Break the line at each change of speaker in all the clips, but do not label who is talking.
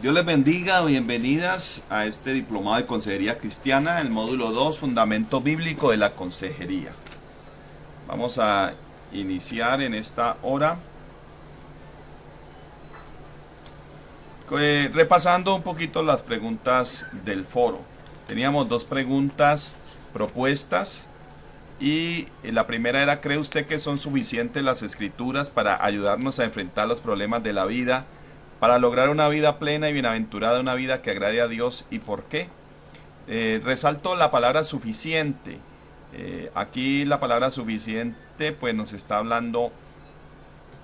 Dios les bendiga, bienvenidas a este diplomado de Consejería Cristiana, el módulo 2, Fundamento Bíblico de la Consejería. Vamos a iniciar en esta hora repasando un poquito las preguntas del foro. Teníamos dos preguntas propuestas y la primera era: ¿cree usted que son suficientes las escrituras para ayudarnos a enfrentar los problemas de la vida, para lograr una vida plena y bienaventurada, una vida que agrade a Dios, y por qué? Resalto la palabra suficiente. Aquí la palabra suficiente pues nos está hablando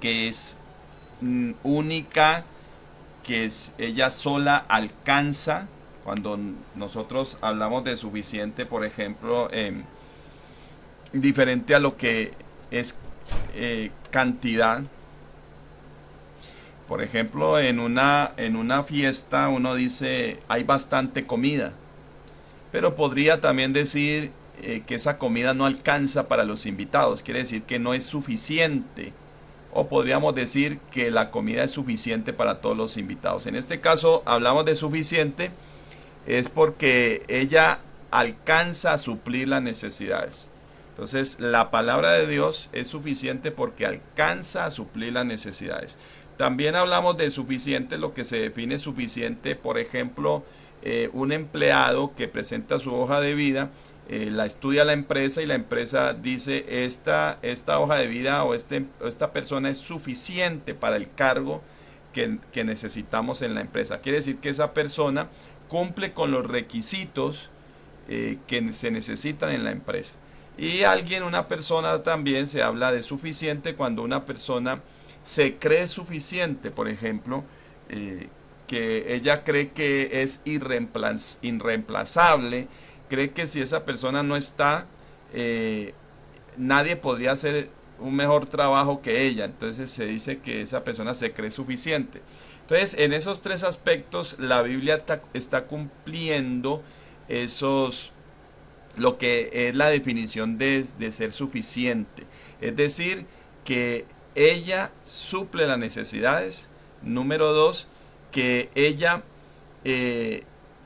que es única, que ella sola alcanza. Cuando nosotros hablamos de suficiente, por ejemplo, diferente a lo que es cantidad. Por ejemplo, en una fiesta uno dice hay bastante comida, pero podría también decir que esa comida no alcanza para los invitados, quiere decir que no es suficiente. O podríamos decir que la comida es suficiente para todos los invitados. En este caso hablamos de suficiente, es porque ella alcanza a suplir las necesidades. Entonces la palabra de Dios es suficiente porque alcanza a suplir las necesidades. También hablamos de suficiente, lo que se define suficiente, por ejemplo, un empleado que presenta su hoja de vida, la estudia la empresa y la empresa dice esta hoja de vida o esta persona es suficiente para el cargo que necesitamos en la empresa. Quiere decir que esa persona cumple con los requisitos que se necesitan en la empresa. Y una persona también se habla de suficiente cuando una persona se cree suficiente, por ejemplo, que ella cree que es irreemplazable, cree que si esa persona no está, nadie podría hacer un mejor trabajo que ella. Entonces se dice que esa persona se cree suficiente. Entonces, en esos tres aspectos, la Biblia está cumpliendo lo que es la definición de ser suficiente. Es decir, que ella suple las necesidades. Número dos, que ella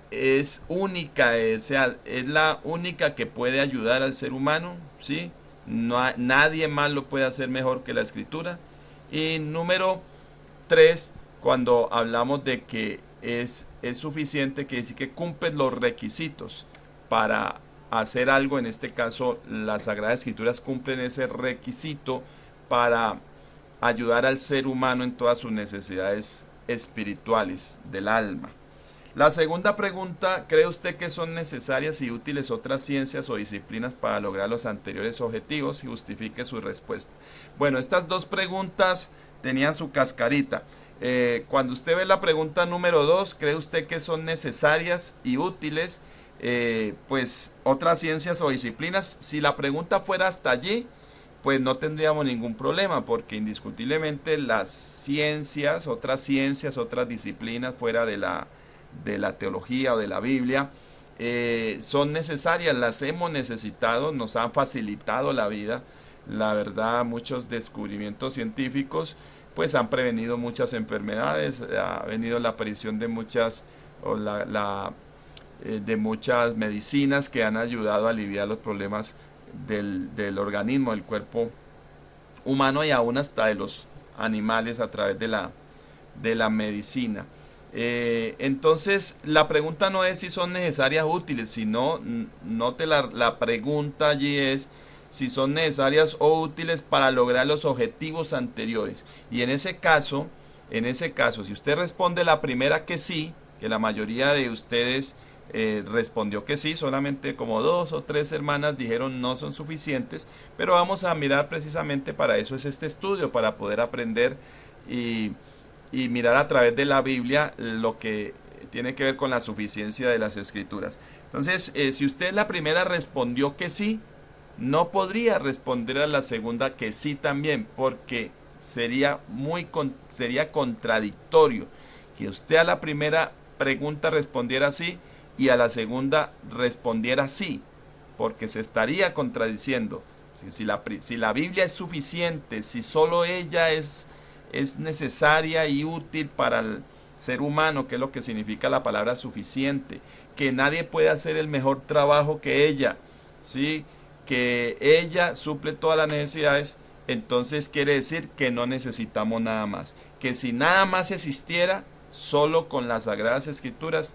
es única, o sea, es la única que puede ayudar al ser humano, ¿sí? Nadie más lo puede hacer mejor que la Escritura. Y número tres, cuando hablamos de que es suficiente, que decir que cumple los requisitos para hacer algo. En este caso, las Sagradas Escrituras cumplen ese requisito para ayudar al ser humano en todas sus necesidades espirituales del alma. La segunda pregunta: ¿cree usted que son necesarias y útiles otras ciencias o disciplinas para lograr los anteriores objetivos? Y justifique su respuesta. Bueno, estas dos preguntas tenían su cascarita. Cuando usted ve la pregunta número 2, ¿cree usted que son necesarias y útiles pues otras ciencias o disciplinas? Si la pregunta fuera hasta allí, pues no tendríamos ningún problema, porque indiscutiblemente las ciencias, otras disciplinas fuera de la teología o de la Biblia, son necesarias, las hemos necesitado, nos han facilitado la vida. La verdad, muchos descubrimientos científicos pues han prevenido muchas enfermedades, ha venido la aparición de muchas de muchas medicinas que han ayudado a aliviar los problemas del organismo, del cuerpo humano y aún hasta de los animales a través de la medicina. Entonces la pregunta no es si son necesarias o útiles, sino, note la pregunta allí es si son necesarias o útiles para lograr los objetivos anteriores. Y en ese caso, si usted responde la primera que sí, que la mayoría de ustedes respondió que sí, solamente como 2 o 3 hermanas dijeron no son suficientes, pero vamos a mirar precisamente para eso es este estudio, para poder aprender y mirar a través de la Biblia lo que tiene que ver con la suficiencia de las Escrituras. Entonces, si usted la primera respondió que sí, no podría responder a la segunda que sí también, porque sería contradictorio que usted a la primera pregunta respondiera sí y a la segunda respondiera sí, porque se estaría contradiciendo. Si la Biblia es suficiente, si solo ella es necesaria y útil ser humano, que es lo que significa la palabra suficiente, que nadie puede hacer el mejor trabajo que ella, ¿sí? Que ella suple todas las necesidades, entonces quiere decir que no necesitamos nada más, que si nada más existiera, solo con las Sagradas Escrituras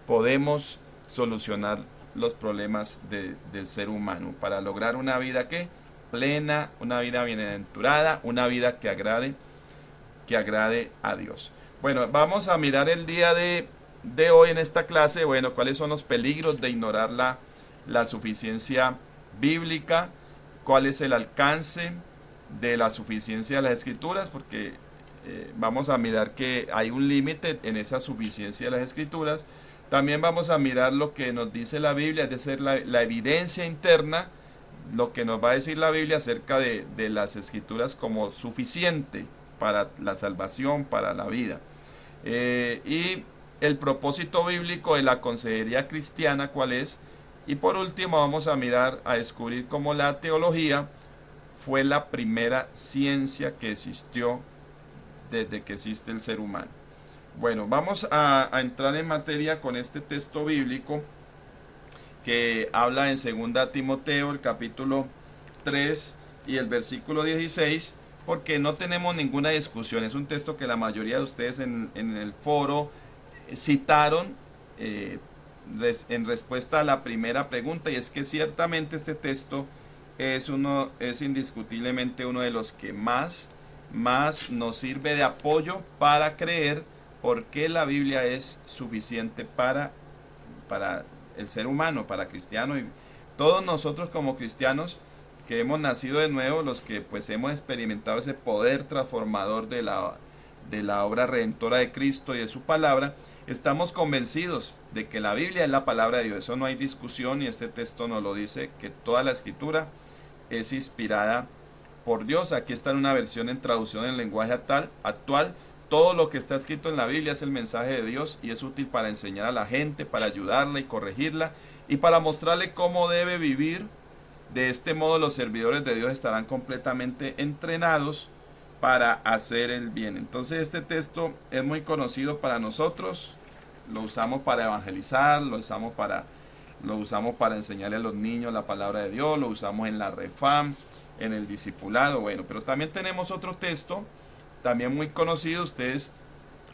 podemos solucionar los problemas del ser humano para lograr una vida que plena, una vida bienaventurada, una vida que agrade a Dios. Bueno, vamos a mirar el día de hoy en esta clase, bueno, cuáles son los peligros de ignorar la suficiencia bíblica, cuál es el alcance de la suficiencia de las Escrituras, porque vamos a mirar que hay un límite en esa suficiencia de las Escrituras. También vamos a mirar lo que nos dice la Biblia, es decir, la evidencia interna, lo que nos va a decir la Biblia acerca de las Escrituras como suficiente para la salvación, para la vida. Y el propósito bíblico de la consejería cristiana, ¿cuál es? Y por último vamos a mirar, a descubrir cómo la teología fue la primera ciencia que existió desde que existe el ser humano. Bueno, vamos a entrar en materia con este texto bíblico que habla en 2 Timoteo, el capítulo 3 y el versículo 16, porque no tenemos ninguna discusión. Es un texto que la mayoría de ustedes en el foro citaron en respuesta a la primera pregunta, y es que ciertamente este texto es indiscutiblemente uno de los que más nos sirve de apoyo para creer por qué la Biblia es suficiente para el ser humano, para cristiano. Y todos nosotros como cristianos que hemos nacido de nuevo, los que pues hemos experimentado ese poder transformador de la obra redentora de Cristo y de su palabra, estamos convencidos de que la Biblia es la palabra de Dios. Eso no hay discusión, y este texto nos lo dice, que toda la escritura es inspirada por Dios. Aquí está en una versión en traducción en lenguaje actual. Todo lo que está escrito en la Biblia es el mensaje de Dios y es útil para enseñar a la gente, para ayudarla y corregirla y para mostrarle cómo debe vivir. De este modo los servidores de Dios estarán completamente entrenados para hacer el bien. Entonces este texto es muy conocido para nosotros, lo usamos para evangelizar, lo usamos para enseñarle a los niños la palabra de Dios, lo usamos en la refam, en el discipulado. Bueno, pero también tenemos otro texto, también muy conocido, ustedes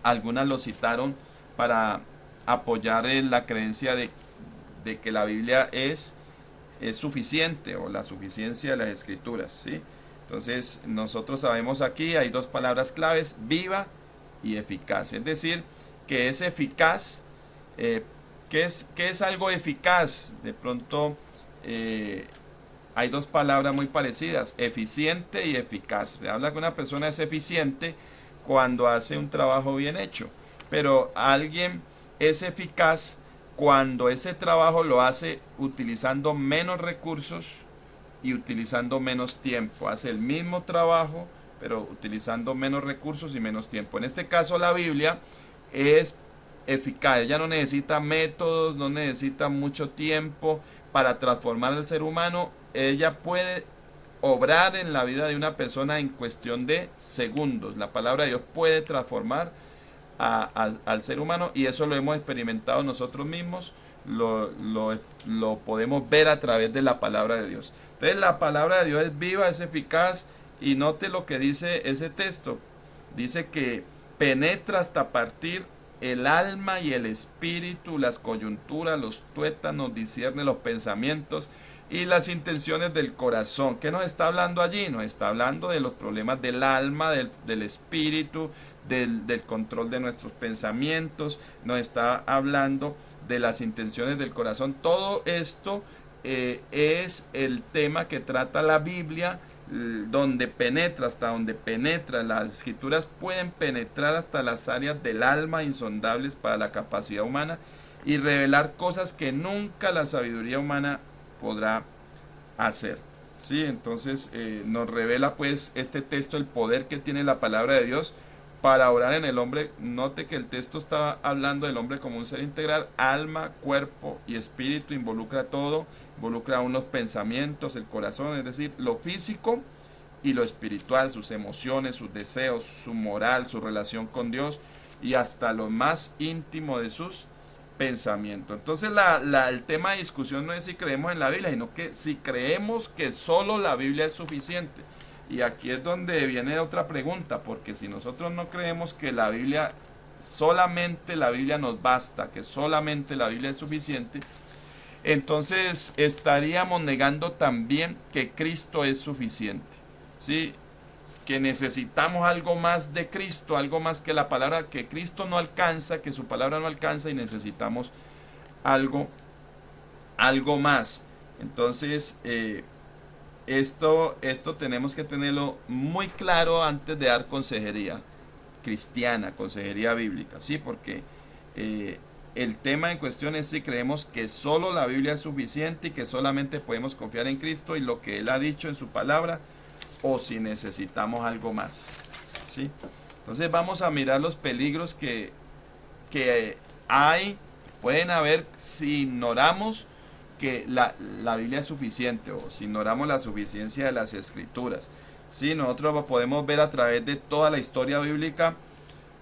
algunas lo citaron para apoyar la creencia de que la Biblia es suficiente, o la suficiencia de las Escrituras, ¿sí? Entonces nosotros sabemos aquí, hay dos palabras claves, viva y eficaz, es decir, que es eficaz. ¿Qué es algo eficaz? De pronto hay dos palabras muy parecidas, eficiente y eficaz. Se habla que una persona es eficiente cuando hace un trabajo bien hecho, pero alguien es eficaz cuando ese trabajo lo hace utilizando menos recursos y utilizando menos tiempo. Hace el mismo trabajo, pero utilizando menos recursos y menos tiempo. En este caso la Biblia es eficaz. Ella no necesita métodos, no necesita mucho tiempo para transformar al ser humano. Ella puede obrar en la vida de una persona en cuestión de segundos. La palabra de Dios puede transformar al ser humano, y eso lo hemos experimentado nosotros mismos, lo podemos ver a través de la palabra de Dios. Entonces la palabra de Dios es viva, es eficaz, y note lo que dice ese texto. Dice que penetra hasta partir el alma y el espíritu, las coyunturas, los tuétanos, discierne los pensamientos y las intenciones del corazón. ¿Qué nos está hablando allí? Nos está hablando de los problemas del alma, del espíritu, del control de nuestros pensamientos. Nos está hablando de las intenciones del corazón. Todo esto es el tema que trata la Biblia, donde penetra, hasta donde penetra. Las escrituras pueden penetrar hasta las áreas del alma insondables para la capacidad humana y revelar cosas que nunca la sabiduría humana podrá hacer. ¿Sí? Entonces nos revela pues este texto el poder que tiene la palabra de Dios para obrar en el hombre. Note que el texto está hablando del hombre como un ser integral, alma, cuerpo y espíritu, involucra todo, involucra aún los pensamientos, el corazón, es decir, lo físico y lo espiritual, sus emociones, sus deseos, su moral, su relación con Dios. y hasta lo más íntimo de sus pensamientos. Entonces el tema de discusión no es si creemos en la Biblia, sino que si creemos que solo la Biblia es suficiente. Y aquí es donde viene otra pregunta, porque si nosotros no creemos que la Biblia, solamente la Biblia nos basta, que solamente la Biblia es suficiente, entonces estaríamos negando también que Cristo es suficiente, ¿sí? Que necesitamos algo más de Cristo, algo más que la palabra, que Cristo no alcanza, que su palabra no alcanza, y necesitamos algo más. Entonces, esto tenemos que tenerlo muy claro antes de dar consejería cristiana, consejería bíblica, ¿sí? Porque el tema en cuestión es si creemos que solo la Biblia es suficiente y que solamente podemos confiar en Cristo y lo que Él ha dicho en su palabra, o si necesitamos algo más, ¿sí? Entonces vamos a mirar los peligros que pueden haber si ignoramos que la Biblia es suficiente, o si ignoramos la suficiencia de las Escrituras, ¿sí? Nosotros podemos ver a través de toda la historia bíblica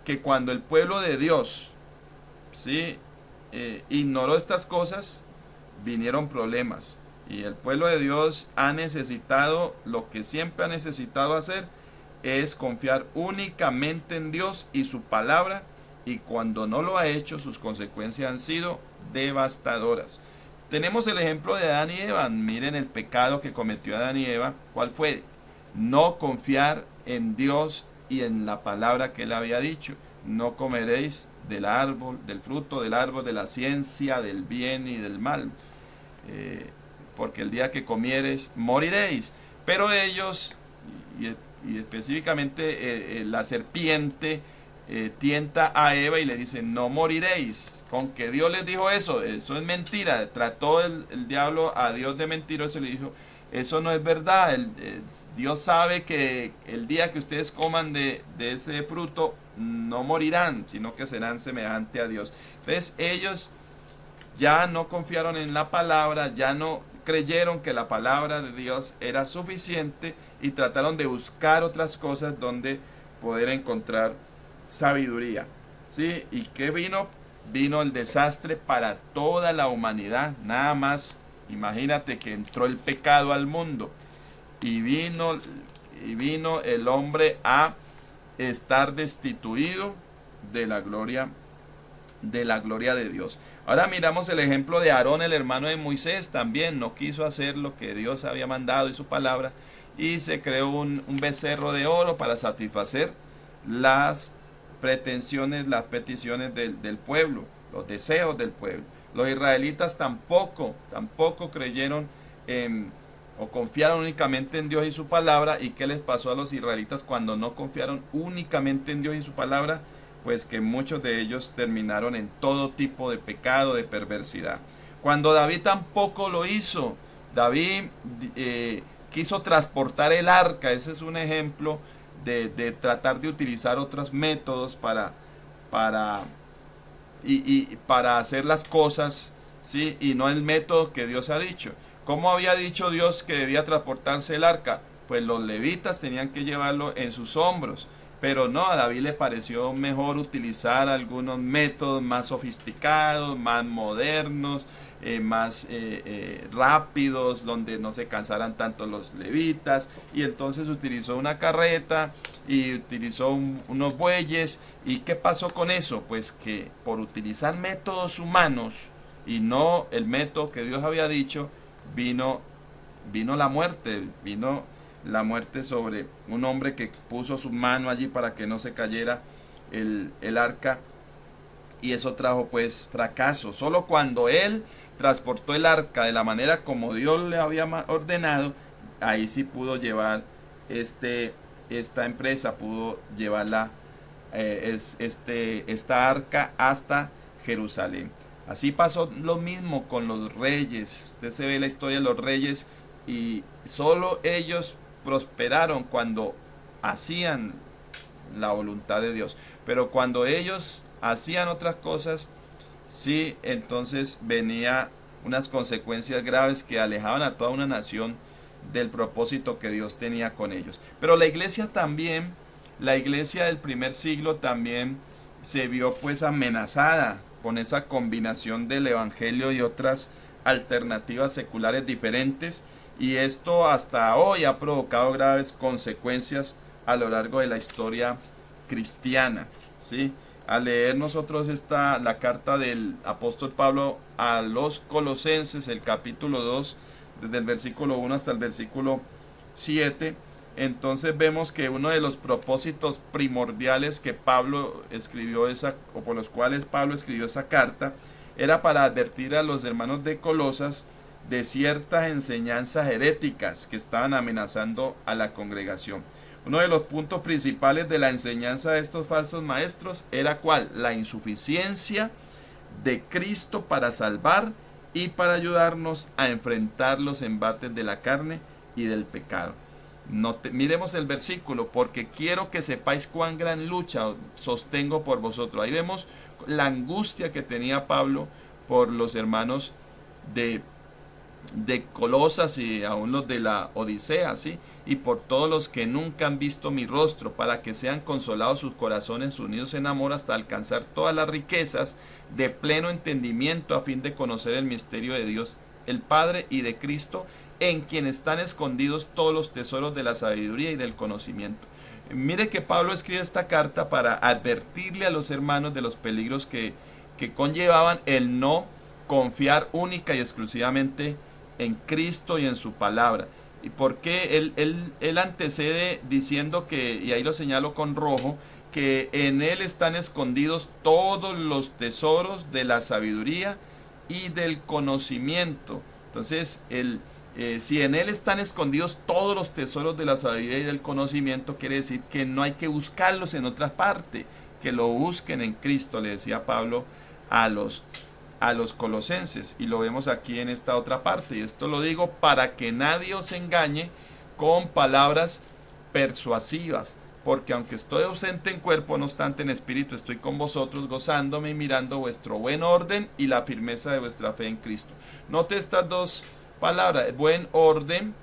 que cuando el pueblo de Dios, ¿sí? Ignoró estas cosas, vinieron problemas. Y el pueblo de Dios ha necesitado, lo que siempre ha necesitado hacer, es confiar únicamente en Dios y su palabra, y cuando no lo ha hecho, sus consecuencias han sido devastadoras. Tenemos el ejemplo de Adán y Eva. Miren el pecado que cometió Adán y Eva. ¿Cuál fue? No confiar en Dios y en la palabra que Él había dicho. No comeréis del árbol, del fruto del árbol de la ciencia del bien y del mal. Porque el día que comieres moriréis. Pero ellos, y específicamente la serpiente, tienta a Eva y le dice: no moriréis. Con que Dios les dijo eso es mentira. Trató el diablo a Dios de mentiroso y le dijo: eso no es verdad. Dios sabe que el día que ustedes coman de ese fruto no morirán, sino que serán semejantes a Dios. Entonces ellos ya no confiaron en la palabra, ya no creyeron que la palabra de Dios era suficiente y trataron de buscar otras cosas donde poder encontrar sabiduría, ¿sí? ¿Y qué vino? Vino el desastre para toda la humanidad. Nada más, imagínate que entró el pecado al mundo y vino el hombre a estar destituido de la gloria de Dios. Ahora miramos el ejemplo de Aarón, el hermano de Moisés. También no quiso hacer lo que Dios había mandado y su palabra, y se creó un becerro de oro para satisfacer las pretensiones, las peticiones del pueblo, los deseos del pueblo. Los israelitas tampoco creyeron o confiaron únicamente en Dios y su palabra. ¿Y qué les pasó a los israelitas cuando no confiaron únicamente en Dios y su palabra? Pues que muchos de ellos terminaron en todo tipo de pecado, de perversidad. Cuando David tampoco lo hizo. David quiso transportar el arca. Ese es un ejemplo de tratar de utilizar otros métodos para hacer las cosas, ¿sí? Y no el método que Dios ha dicho. ¿Cómo había dicho Dios que debía transportarse el arca? Pues los levitas tenían que llevarlo en sus hombros. Pero no, a David le pareció mejor utilizar algunos métodos más sofisticados, más modernos, más rápidos, donde no se cansaran tanto los levitas. Y entonces utilizó una carreta y utilizó unos bueyes. ¿Y qué pasó con eso? Pues que por utilizar métodos humanos y no el método que Dios había dicho, vino la muerte, la muerte sobre un hombre que puso su mano allí para que no se cayera el arca, y eso trajo pues fracaso. Solo cuando él transportó el arca de la manera como Dios le había ordenado, ahí sí pudo llevar esta empresa, pudo llevarla esta arca hasta Jerusalén. Así pasó lo mismo con los reyes. Usted se ve la historia de los reyes, y solo ellos prosperaron cuando hacían la voluntad de Dios. Pero cuando ellos hacían otras cosas, sí, entonces venía unas consecuencias graves que alejaban a toda una nación del propósito que Dios tenía con ellos. Pero la iglesia también, la iglesia del primer siglo también se vio pues amenazada con esa combinación del evangelio y otras alternativas seculares diferentes, y esto hasta hoy ha provocado graves consecuencias a lo largo de la historia cristiana, ¿sí? Al leer nosotros la carta del apóstol Pablo a los Colosenses, el capítulo 2, desde el versículo 1 hasta el versículo 7, entonces vemos que uno de los propósitos primordiales que Pablo escribió o por los cuales Pablo escribió esa carta, era para advertir a los hermanos de Colosas de ciertas enseñanzas heréticas que estaban amenazando a la congregación. Uno de los puntos principales de la enseñanza de estos falsos maestros era ¿cuál? La insuficiencia de Cristo para salvar y para ayudarnos a enfrentar los embates de la carne y del pecado. Miremos el versículo: porque quiero que sepáis cuán gran lucha sostengo por vosotros. Ahí vemos la angustia que tenía Pablo por los hermanos de Colosas y aún los de la Odisea, ¿sí? Y por todos los que nunca han visto mi rostro, para que sean consolados sus corazones unidos en amor hasta alcanzar todas las riquezas de pleno entendimiento, a fin de conocer el misterio de Dios el Padre y de Cristo, en quien están escondidos todos los tesoros de la sabiduría y del conocimiento. Mire que Pablo escribe esta carta para advertirle a los hermanos de los peligros que conllevaban el no confiar única y exclusivamente en Cristo y en su palabra. ¿Y por qué? Él antecede diciendo que, y ahí lo señalo con rojo, que en él están escondidos todos los tesoros de la sabiduría y del conocimiento. Entonces, si en él están escondidos todos los tesoros de la sabiduría y del conocimiento, quiere decir que no hay que buscarlos en otra parte, que lo busquen en Cristo, le decía Pablo a los colosenses, y lo vemos aquí en esta otra parte. Y esto lo digo para que nadie os engañe con palabras persuasivas, porque aunque estoy ausente en cuerpo, no obstante en espíritu estoy con vosotros, gozándome y mirando vuestro buen orden y la firmeza de vuestra fe en Cristo. Note estas dos palabras: buen orden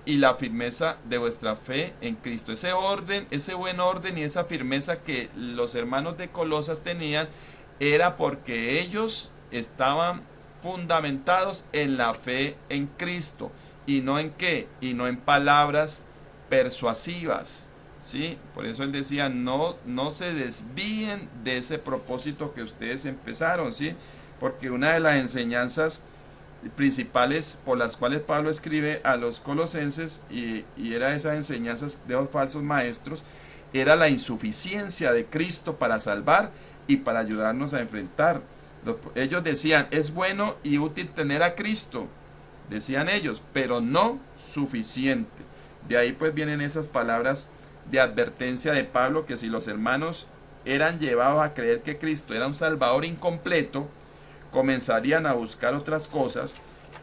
y la firmeza de vuestra fe en Cristo. Ese orden, ese buen orden y esa firmeza que los hermanos de Colosas tenían, era porque ellos estaban fundamentados en la fe en Cristo. ¿Y no en qué? Y no en palabras persuasivas, ¿sí? Por eso él decía: no se desvíen de ese propósito que ustedes empezaron, ¿sí? Porque una de las enseñanzas principales por las cuales Pablo escribe a los colosenses, y era esas enseñanzas de los falsos maestros, era la insuficiencia de Cristo para salvar y para ayudarnos a enfrentar. Ellos decían: es bueno y útil tener a Cristo, decían ellos, pero no suficiente. De ahí pues vienen esas palabras de advertencia de Pablo, que si los hermanos eran llevados a creer que Cristo era un Salvador incompleto, comenzarían a buscar otras cosas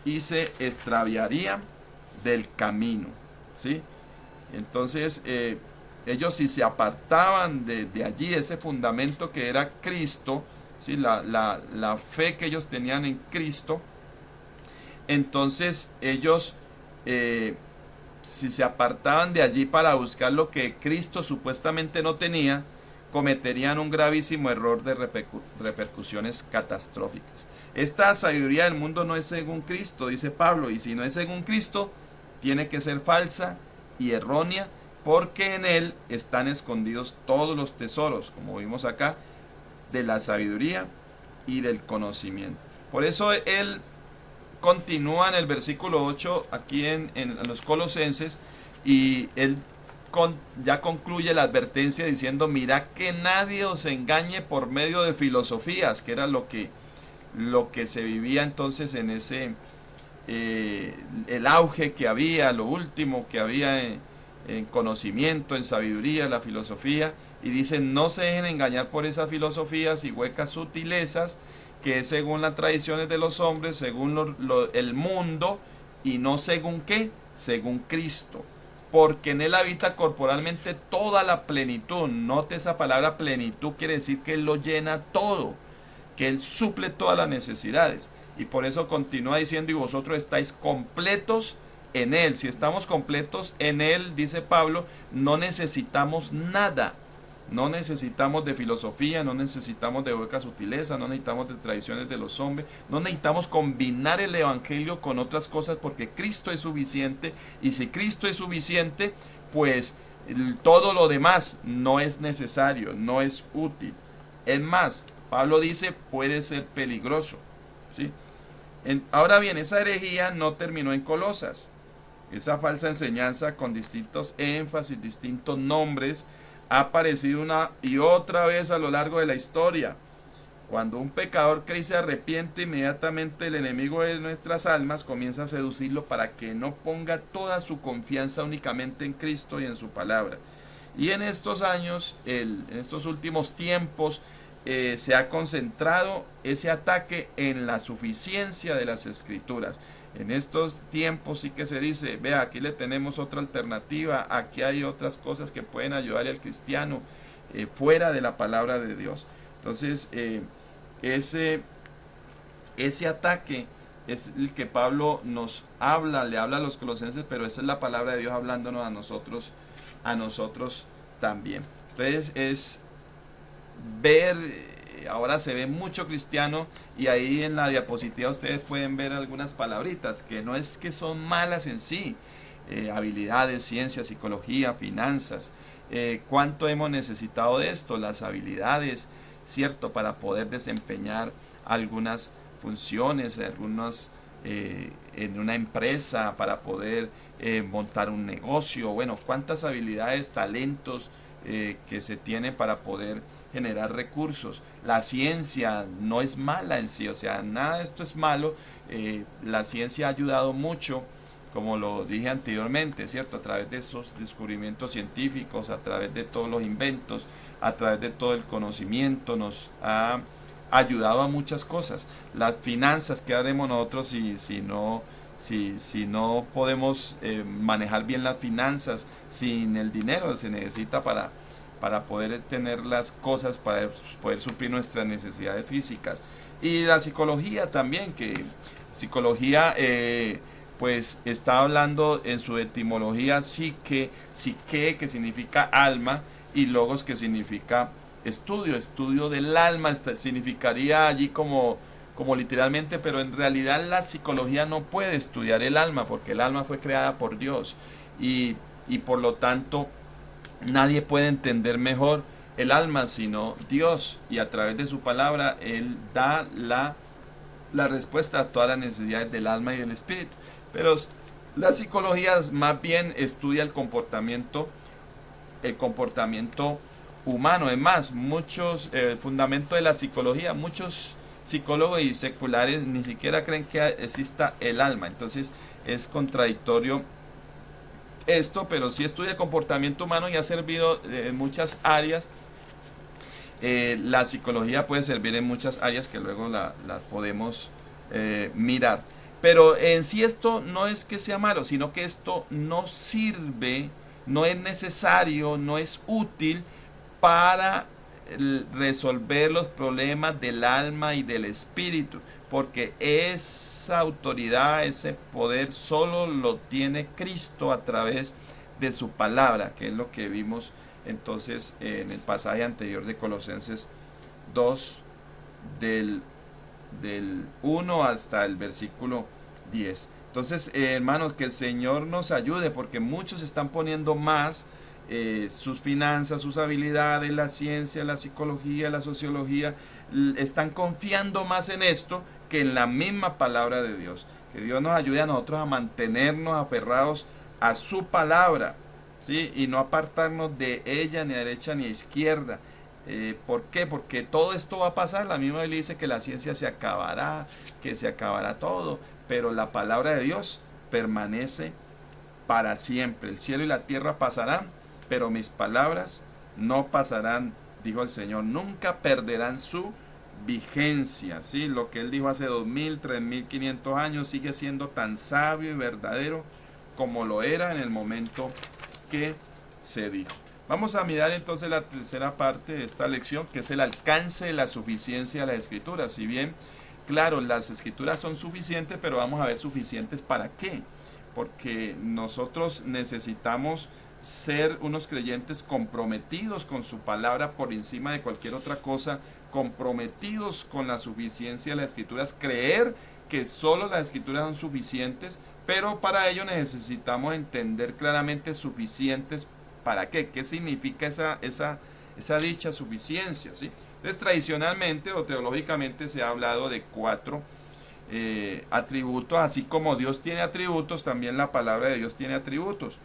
y se extraviarían del camino, ¿sí? Entonces ellos, si se apartaban de allí, ese fundamento que era Cristo, ¿sí? la fe que ellos tenían en Cristo, entonces ellos, si se apartaban de allí para buscar lo que Cristo supuestamente no tenía, cometerían un gravísimo error de repercusiones catastróficas. Esta sabiduría del mundo no es según Cristo, dice Pablo, y si no es según Cristo, tiene que ser falsa y errónea, porque en él están escondidos todos los tesoros, como vimos acá, de la sabiduría y del conocimiento. Por eso él continúa en el versículo 8 aquí en los Colosenses, y él ya concluye la advertencia diciendo: mirad que nadie os engañe por medio de filosofías, que era lo que se vivía entonces en ese el auge que había, lo último que había en conocimiento, en sabiduría, la filosofía. Y dicen: no se dejen engañar por esas filosofías y huecas sutilezas, que es según las tradiciones de los hombres, según el mundo, y no según ¿qué? Según Cristo. Porque en él habita corporalmente toda la plenitud. Note esa palabra plenitud, quiere decir que él lo llena todo, que él suple todas las necesidades. Y por eso continúa diciendo: y vosotros estáis completos en él. Si estamos completos en él, dice Pablo, no necesitamos nada. No necesitamos de filosofía, no necesitamos de huecas sutilezas, no necesitamos de tradiciones de los hombres, no necesitamos combinar el evangelio con otras cosas porque Cristo es suficiente, y si Cristo es suficiente, pues todo lo demás no es necesario, no es útil. Es más, Pablo dice, puede ser peligroso, ¿sí? Ahora bien, esa herejía no terminó en Colosas. Esa falsa enseñanza con distintos énfasis, distintos nombres, ha aparecido una y otra vez a lo largo de la historia. Cuando un pecador cree y se arrepiente, inmediatamente el enemigo de nuestras almas comienza a seducirlo para que no ponga toda su confianza únicamente en Cristo y en su palabra. Y en estos años, en estos últimos tiempos, se ha concentrado ese ataque en la suficiencia de las escrituras. En estos tiempos sí que se dice, vea, aquí le tenemos otra alternativa, aquí hay otras cosas que pueden ayudar al cristiano fuera de la palabra de Dios. Entonces, ese ataque es el que Pablo nos habla, le habla a los colosenses, pero esa es la palabra de Dios hablándonos a nosotros también. Entonces es ver, ahora se ve mucho cristiano, y ahí en la diapositiva ustedes pueden ver algunas palabritas que no es que son malas en sí, habilidades, ciencia, psicología, finanzas. ¿Cuánto hemos necesitado de esto? Las habilidades, ¿cierto? Para poder desempeñar algunas funciones, en una empresa, para poder montar un negocio. Bueno, cuántas habilidades, talentos que se tienen para poder generar recursos. La ciencia no es mala en sí, o sea, nada de esto es malo. La ciencia ha ayudado mucho, como lo dije anteriormente, ¿cierto? A través de esos descubrimientos científicos, a través de todos los inventos, a través de todo el conocimiento, nos ha ayudado a muchas cosas. Las finanzas, ¿qué haremos nosotros si no podemos manejar bien las finanzas? Sin el dinero se necesita para poder tener las cosas, para poder suplir nuestras necesidades físicas. Y la psicología también, que psicología pues está hablando en su etimología psique, que significa alma, y logos, que significa estudio del alma, significaría allí como literalmente, pero en realidad la psicología no puede estudiar el alma, porque el alma fue creada por Dios, y por lo tanto nadie puede entender mejor el alma sino Dios, y a través de su palabra Él da la respuesta a todas las necesidades del alma y del espíritu. Pero la psicología más bien estudia el comportamiento humano. Es más, fundamentos de la psicología, muchos psicólogos y seculares ni siquiera creen que exista el alma. Entonces es contradictorio esto, pero sí estudia el comportamiento humano y ha servido en muchas áreas. La psicología puede servir en muchas áreas que luego la podemos mirar. Pero en sí esto no es que sea malo, sino que esto no sirve, no es necesario, no es útil para resolver los problemas del alma y del espíritu, porque esa autoridad, ese poder solo lo tiene Cristo a través de su palabra, que es lo que vimos entonces en el pasaje anterior de Colosenses 2, del 1 hasta el versículo 10. Entonces, hermanos, que el Señor nos ayude, porque muchos están poniendo más sus finanzas, sus habilidades, la ciencia, la psicología, la sociología, están confiando más en esto que en la misma palabra de Dios. Que Dios nos ayude a nosotros a mantenernos aferrados a su palabra, ¿sí? Y no apartarnos de ella ni a derecha ni a izquierda. ¿Por qué? Porque todo esto va a pasar. La misma Biblia dice que la ciencia se acabará, que se acabará todo, pero la palabra de Dios permanece para siempre. El cielo y la tierra pasarán, pero mis palabras no pasarán, dijo el Señor. Nunca perderán su vigencia, ¿sí? Lo que Él dijo hace 2000, 3500 años sigue siendo tan sabio y verdadero como lo era en el momento que se dijo. Vamos a mirar entonces la tercera parte de esta lección, que es el alcance de la suficiencia de las Escrituras. Si bien, claro, las Escrituras son suficientes, pero vamos a ver suficientes para qué. Porque nosotros necesitamos ser unos creyentes comprometidos con su palabra por encima de cualquier otra cosa, comprometidos con la suficiencia de las Escrituras, creer que solo las Escrituras son suficientes, pero para ello necesitamos entender claramente suficientes para qué, qué significa esa dicha suficiencia, ¿sí? Entonces, tradicionalmente o teológicamente se ha hablado de 4 atributos, así como Dios tiene atributos, también la palabra de Dios tiene atributos.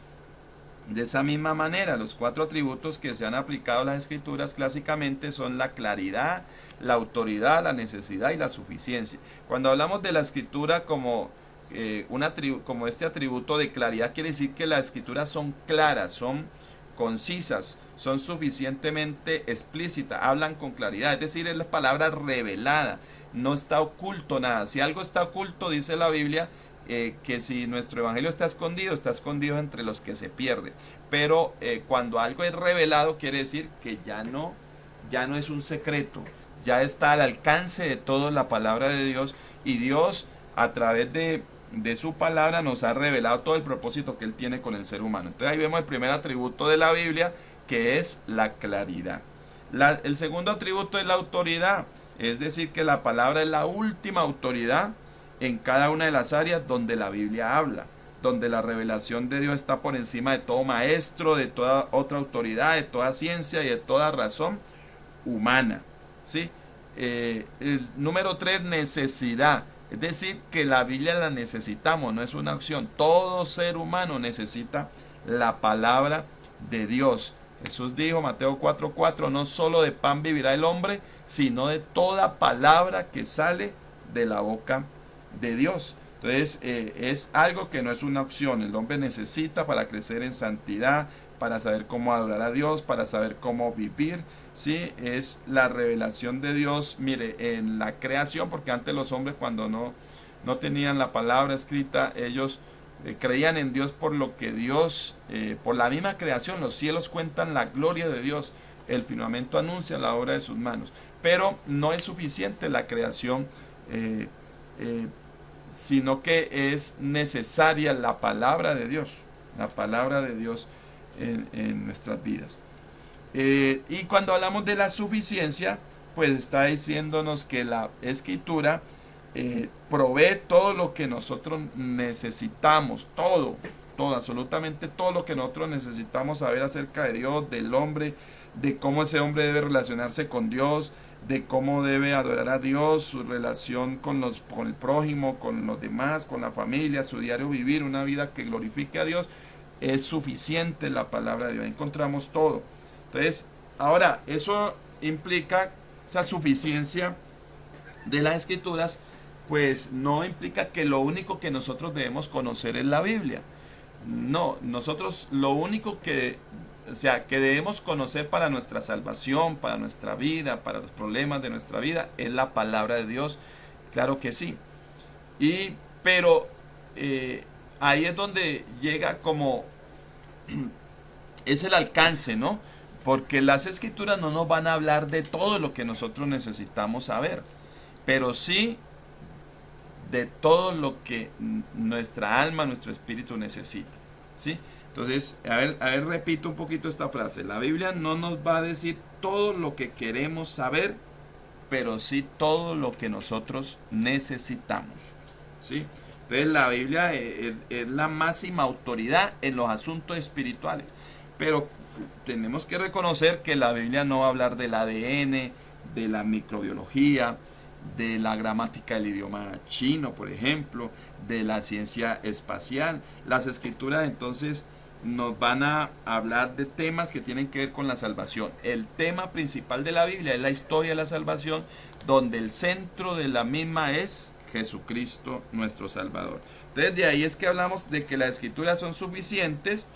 De esa misma manera, los 4 atributos que se han aplicado a las Escrituras clásicamente son la claridad, la autoridad, la necesidad y la suficiencia. Cuando hablamos de la Escritura como como este atributo de claridad, quiere decir que las Escrituras son claras, son concisas, son suficientemente explícitas, hablan con claridad, es decir, es la palabra revelada, no está oculto nada. Si algo está oculto, dice la Biblia, que si nuestro evangelio está escondido entre los que se pierden. Pero cuando algo es revelado, quiere decir que ya no es un secreto, ya está al alcance de todos la palabra de Dios, y Dios a través de su palabra nos ha revelado todo el propósito que Él tiene con el ser humano. Entonces ahí vemos el primer atributo de la Biblia, que es la claridad. El segundo atributo es la autoridad, es decir, que la palabra es la última autoridad en cada una de las áreas donde la Biblia habla, donde la revelación de Dios está por encima de todo maestro, de toda otra autoridad, de toda ciencia y de toda razón humana, ¿sí? El número 3, necesidad. Es decir, que la Biblia la necesitamos, no es una opción. Todo ser humano necesita la palabra de Dios. Jesús dijo, Mateo 4:4, no solo de pan vivirá el hombre, sino de toda palabra que sale de la boca de Dios. Entonces es algo que no es una opción. El hombre necesita para crecer en santidad, para saber cómo adorar a Dios, para saber cómo vivir, ¿sí? Es la revelación de Dios, mire, en la creación, porque antes los hombres cuando no tenían la palabra escrita, ellos creían en Dios por lo que Dios, por la misma creación, los cielos cuentan la gloria de Dios, el firmamento anuncia la obra de sus manos, pero no es suficiente la creación, sino que es necesaria la palabra de Dios en nuestras vidas. Y cuando hablamos de la suficiencia, pues está diciéndonos que la Escritura provee todo lo que nosotros necesitamos, todo, absolutamente todo lo que nosotros necesitamos saber acerca de Dios, del hombre, de cómo ese hombre debe relacionarse con Dios, de cómo debe adorar a Dios, su relación con el prójimo, con los demás, con la familia, su diario vivir, una vida que glorifique a Dios. Es suficiente la palabra de Dios, encontramos todo. Entonces, ahora, eso implica, esa suficiencia de las Escrituras, pues no implica que lo único que nosotros debemos conocer es la Biblia. No, nosotros lo único que debemos conocer para nuestra salvación, para nuestra vida, para los problemas de nuestra vida, es la palabra de Dios. Claro que sí. Pero ahí es donde llega como es el alcance, ¿no? Porque las Escrituras no nos van a hablar de todo lo que nosotros necesitamos saber, pero sí de todo lo que nuestra alma, nuestro espíritu necesita, ¿sí? Entonces, a ver, repito un poquito esta frase. La Biblia no nos va a decir todo lo que queremos saber, pero sí todo lo que nosotros necesitamos, ¿sí? Entonces, la Biblia es la máxima autoridad en los asuntos espirituales, pero tenemos que reconocer que la Biblia no va a hablar del ADN, de la microbiología, de la gramática del idioma chino, por ejemplo, de la ciencia espacial. Las Escrituras entonces nos van a hablar de temas que tienen que ver con la salvación. El tema principal de la Biblia es la historia de la salvación, donde el centro de la misma es Jesucristo, nuestro Salvador. Entonces, de ahí es que hablamos de que las Escrituras son suficientes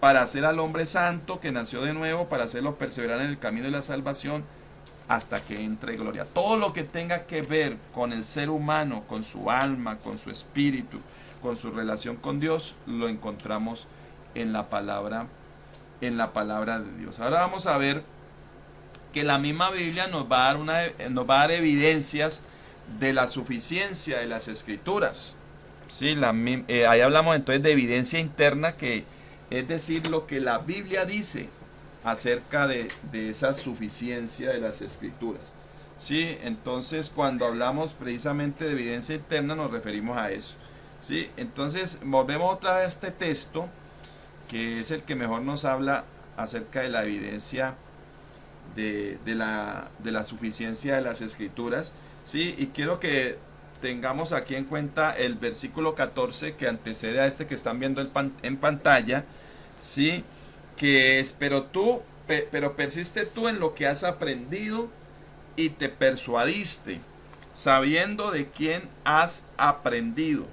para hacer al hombre santo que nació de nuevo, para hacerlo perseverar en el camino de la salvación hasta que entre gloria. Todo lo que tenga que ver con el ser humano, con su alma, con su espíritu, con su relación con Dios, lo encontramos en la palabra de Dios. Ahora vamos a ver que la misma Biblia nos va a dar evidencias de la suficiencia de las Escrituras. ¿Sí? Ahí hablamos entonces de evidencia interna, que es decir, lo que la Biblia dice acerca de esa suficiencia de las escrituras. ¿Sí? Entonces, cuando hablamos precisamente de evidencia interna, nos referimos a eso. ¿Sí? Entonces, volvemos otra vez a este texto, que es el que mejor nos habla acerca de la evidencia de la suficiencia de las escrituras. ¿Sí? Y quiero que tengamos aquí en cuenta el versículo 14 que antecede a este que están viendo en pantalla. ¿Sí? Que es, pero persiste tú en lo que has aprendido y te persuadiste, sabiendo de quién has aprendido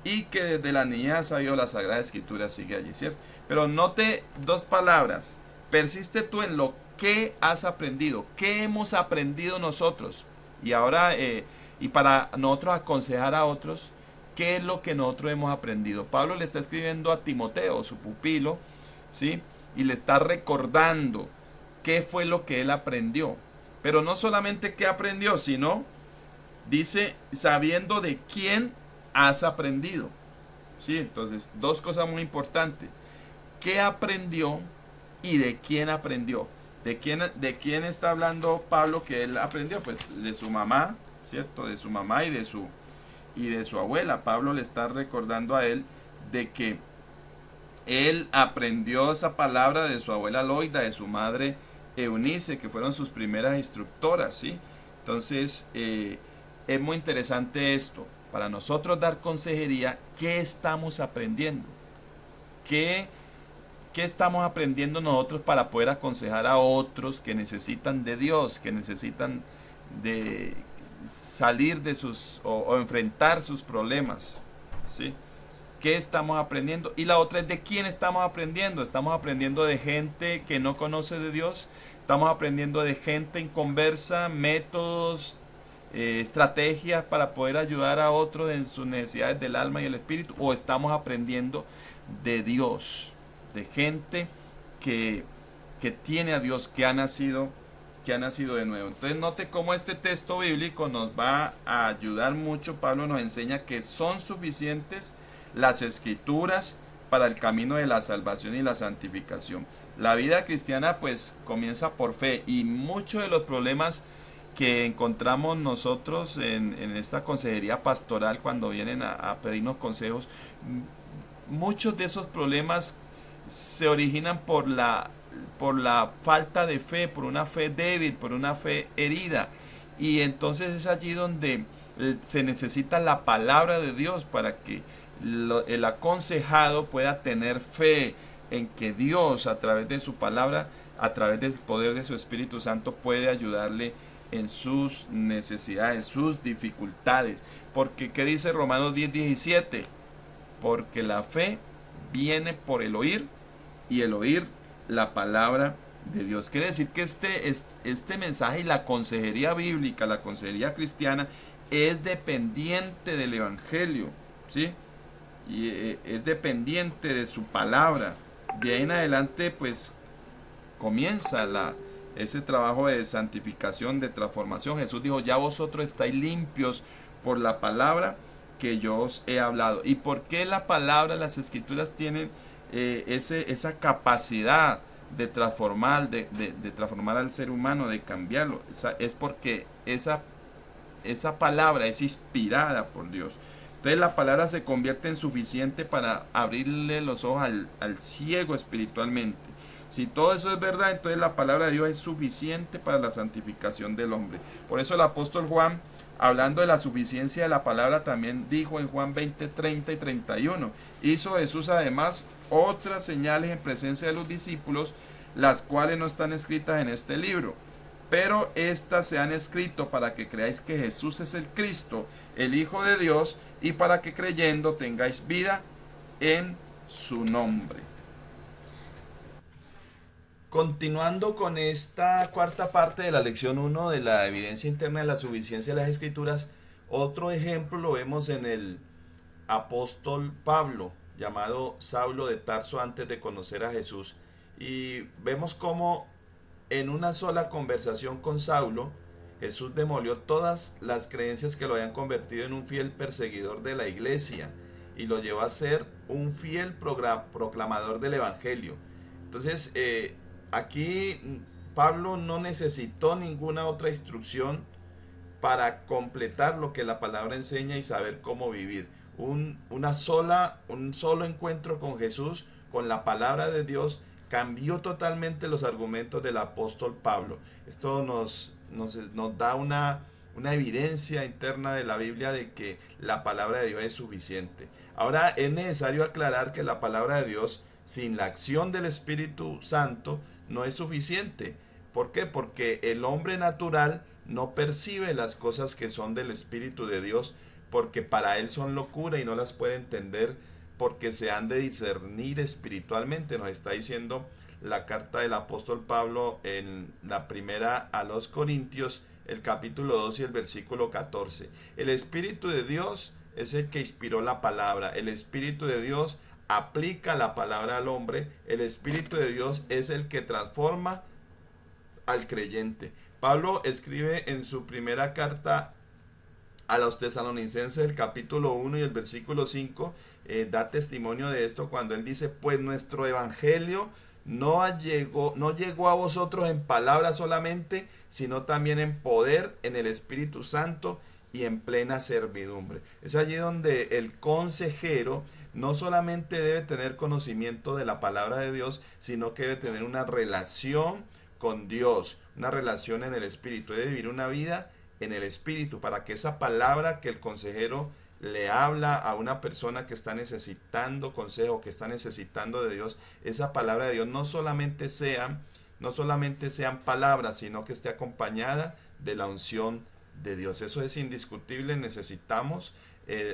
y que desde la niñez has sabido la Sagrada Escritura. Sigue allí, ¿cierto? Pero note dos palabras: persiste tú en lo que has aprendido. ¿Qué hemos aprendido nosotros? Y ahora, y para nosotros aconsejar a otros, ¿qué es lo que nosotros hemos aprendido? Pablo le está escribiendo a Timoteo, su pupilo, ¿sí? Y le está recordando qué fue lo que él aprendió. Pero no solamente qué aprendió, sino dice, sabiendo de quién has aprendido. ¿Sí? Entonces, dos cosas muy importantes: ¿qué aprendió y de quién aprendió? ¿De quién está hablando Pablo que él aprendió? Pues de su mamá, ¿cierto? De su mamá y de su abuela. Pablo le está recordando a él de que él aprendió esa palabra de su abuela Loida, de su madre Eunice, que fueron sus primeras instructoras, ¿sí? Entonces, es muy interesante esto. Para nosotros dar consejería, ¿qué estamos aprendiendo? ¿Qué estamos aprendiendo nosotros para poder aconsejar a otros que necesitan de Dios, que necesitan de salir de o enfrentar sus problemas? ¿Sí? ¿Qué estamos aprendiendo? Y la otra es de quién estamos aprendiendo. Estamos aprendiendo de gente que no conoce de Dios. Estamos aprendiendo de gente inconversa, métodos, estrategias para poder ayudar a otros en sus necesidades del alma y el espíritu. O estamos aprendiendo de Dios, de gente que tiene a Dios, que ha nacido de nuevo. Entonces note cómo este texto bíblico nos va a ayudar mucho. Pablo nos enseña que son suficientes las escrituras para el camino de la salvación y la santificación. La vida cristiana pues comienza por fe, y muchos de los problemas que encontramos nosotros en esta consejería pastoral cuando vienen a pedirnos consejos, muchos de esos problemas se originan por la falta de fe, por una fe débil, por una fe herida. Y entonces es allí donde se necesita la palabra de Dios para que el aconsejado pueda tener fe en que Dios, a través de su palabra, a través del poder de su Espíritu Santo, puede ayudarle en sus necesidades, sus dificultades. Porque, ¿qué dice Romanos 10:17? Porque la fe viene por el oír, y el oír la palabra de Dios. Quiere decir que este mensaje y la consejería bíblica, la consejería cristiana, es dependiente del Evangelio, ¿sí? Y es dependiente de su palabra. De ahí en adelante pues comienza ese trabajo de santificación, de transformación. Jesús dijo: ya vosotros estáis limpios por la palabra que yo os he hablado. ¿Y por qué la palabra, las escrituras tienen esa capacidad de transformar, de transformar al ser humano, de cambiarlo? Es porque esa palabra es inspirada por Dios. Entonces la palabra se convierte en suficiente para abrirle los ojos al ciego espiritualmente. Si todo eso es verdad, entonces la palabra de Dios es suficiente para la santificación del hombre. Por eso el apóstol Juan, hablando de la suficiencia de la palabra, también dijo en Juan 20:30 y 31: hizo Jesús además otras señales en presencia de los discípulos, las cuales no están escritas en este libro, pero estas se han escrito para que creáis que Jesús es el Cristo, el Hijo de Dios, y para que creyendo tengáis vida en su nombre. Continuando con esta cuarta parte de la lección 1 de la evidencia interna de la suficiencia de las escrituras, otro ejemplo lo vemos en el apóstol Pablo, llamado Saulo de Tarso antes de conocer a Jesús. Y vemos cómo en una sola conversación con Saulo, Jesús demolió todas las creencias que lo habían convertido en un fiel perseguidor de la iglesia. y lo llevó a ser un fiel proclamador del Evangelio. Entonces, aquí Pablo no necesitó ninguna otra instrucción para completar lo que la palabra enseña y saber cómo vivir. Un solo encuentro con Jesús, con la palabra de Dios, cambió totalmente los argumentos del apóstol Pablo. Esto nos da una evidencia interna de la Biblia de que la palabra de Dios es suficiente. Ahora es necesario aclarar que la palabra de Dios, sin la acción del Espíritu Santo, no es suficiente. ¿Por qué? Porque el hombre natural no percibe las cosas que son del Espíritu de Dios, porque para él son locura y no las puede entender, porque se han de discernir espiritualmente. Nos está diciendo la carta del apóstol Pablo en la primera a los Corintios, el capítulo 2 y el versículo 14. El Espíritu de Dios es el que inspiró la palabra. El Espíritu de Dios aplica la palabra al hombre. El Espíritu de Dios es el que transforma al creyente. Pablo escribe en su primera carta a los tesalonicenses, el capítulo 1 y el versículo 5, da testimonio de esto cuando él dice: pues nuestro evangelio no llegó a vosotros en palabra solamente, sino también en poder, en el Espíritu Santo y en plena servidumbre. Es allí donde el consejero no solamente debe tener conocimiento de la palabra de Dios, sino que debe tener una relación con Dios, una relación en el Espíritu. Debe vivir una vida en el Espíritu, para que esa palabra que el consejero le habla a una persona que está necesitando consejo, que está necesitando de Dios, esa palabra de Dios no solamente sean palabras, sino que esté acompañada de la unción de Dios. Eso es indiscutible. Necesitamos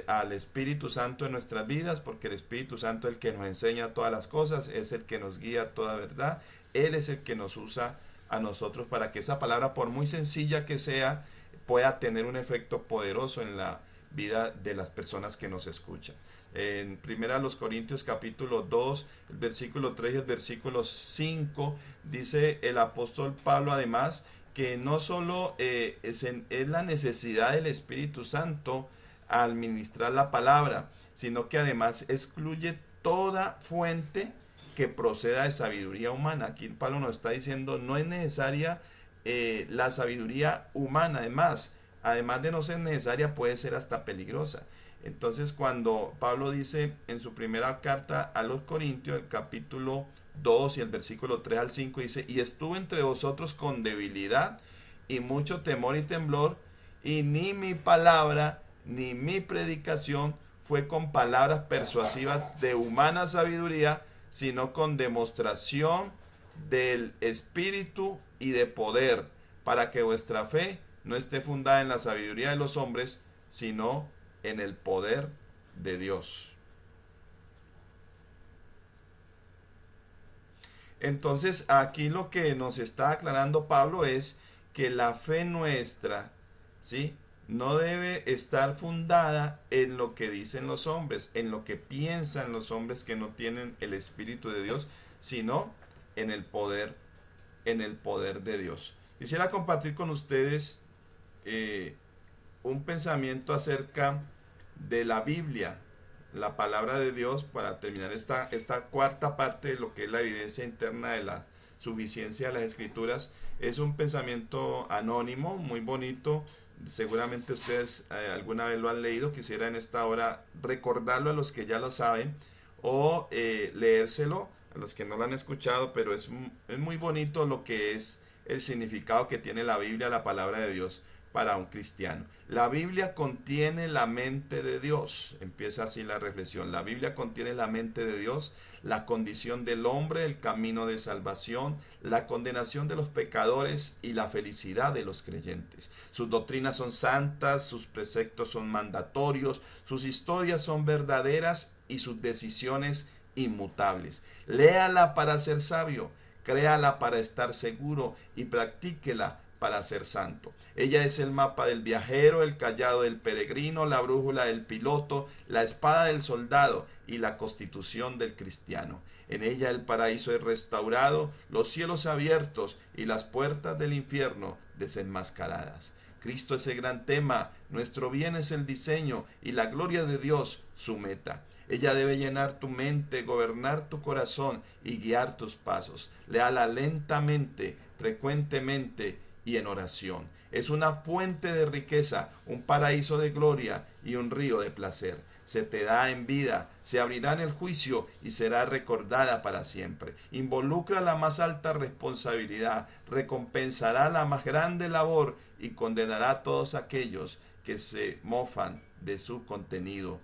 al Espíritu Santo en nuestras vidas, porque el Espíritu Santo es el que nos enseña todas las cosas, es el que nos guía a toda verdad. Él es el que nos usa a nosotros para que esa palabra, por muy sencilla que sea, pueda tener un efecto poderoso en la vida de las personas que nos escuchan. En 1 Corintios capítulo 2, el versículo 3 y el versículo 5, dice el apóstol Pablo además que no solo es la necesidad del Espíritu Santo al ministrar la palabra, sino que además excluye toda fuente que proceda de sabiduría humana. Aquí Pablo nos está diciendo: no es necesaria la sabiduría humana. Además de no ser necesaria, puede ser hasta peligrosa. Entonces, cuando Pablo dice en su primera carta a los Corintios, el capítulo 2 y el versículo 3 al 5, dice: y estuve entre vosotros con debilidad y mucho temor y temblor, y ni mi palabra ni mi predicación fue con palabras persuasivas de humana sabiduría, sino con demostración del Espíritu y de poder, para que vuestra fe no esté fundada en la sabiduría de los hombres, sino en el poder de Dios. Entonces, aquí lo que nos está aclarando Pablo es que la fe nuestra, ¿sí?, no debe estar fundada en lo que dicen los hombres, en lo que piensan los hombres que no tienen el Espíritu de Dios, sino en el poder de Dios. Quisiera compartir con ustedes un pensamiento acerca de la Biblia, la palabra de Dios, para terminar esta cuarta parte de lo que es la evidencia interna de la suficiencia de las Escrituras. Es un pensamiento anónimo, muy bonito. Seguramente ustedes alguna vez lo han leído. Quisiera en esta hora recordarlo a los que ya lo saben, o leérselo a los que no lo han escuchado, pero es muy bonito lo que es el significado que tiene la Biblia, la palabra de Dios, para un cristiano. La Biblia contiene la mente de Dios. Empieza así la reflexión. La Biblia contiene la mente de Dios, la condición del hombre, el camino de salvación, la condenación de los pecadores y la felicidad de los creyentes. Sus doctrinas son santas, sus preceptos son mandatorios, sus historias son verdaderas y sus decisiones inmutables. Léala para ser sabio, créala para estar seguro y practíquela para ser santo. Ella es el mapa del viajero, el cayado del peregrino, la brújula del piloto, la espada del soldado y la constitución del cristiano. En ella el paraíso es restaurado, los cielos abiertos y las puertas del infierno desenmascaradas. Cristo es el gran tema, nuestro bien es el diseño y la gloria de Dios su meta. Ella debe llenar tu mente, gobernar tu corazón y guiar tus pasos. Léala lentamente, frecuentemente y en oración. Es una fuente de riqueza, un paraíso de gloria y un río de placer. Se te da en vida, se abrirá en el juicio y será recordada para siempre. Involucra la más alta responsabilidad, recompensará la más grande labor y condenará a todos aquellos que se mofan de su contenido.